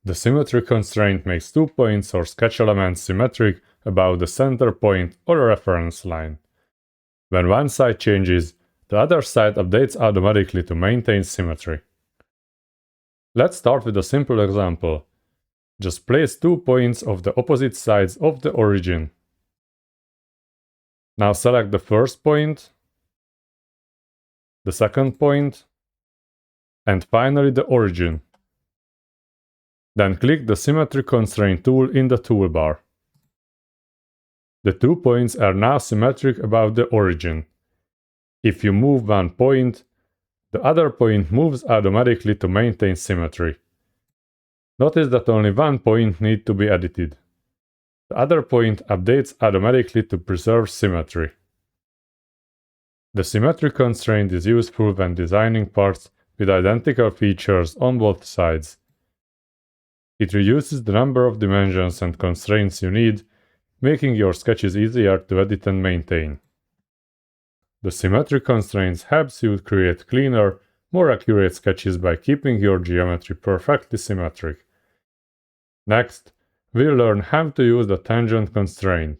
The symmetry constraint makes 2 points or sketch elements symmetric about the center point or reference line. When one side changes, the other side updates automatically to maintain symmetry. Let's start with a simple example. Just place 2 points of the opposite sides of the origin. Now select the first point, the second point, and finally the origin. Then click the Symmetry Constraint tool in the toolbar. The 2 points are now symmetric about the origin. If you move one point, the other point moves automatically to maintain symmetry. Notice that only one point needs to be edited. The other point updates automatically to preserve symmetry. The symmetry constraint is useful when designing parts with identical features on both sides. It reduces the number of dimensions and constraints you need, making your sketches easier to edit and maintain. The symmetry constraints helps you create cleaner, more accurate sketches by keeping your geometry perfectly symmetric. Next, we'll learn how to use the tangent constraint.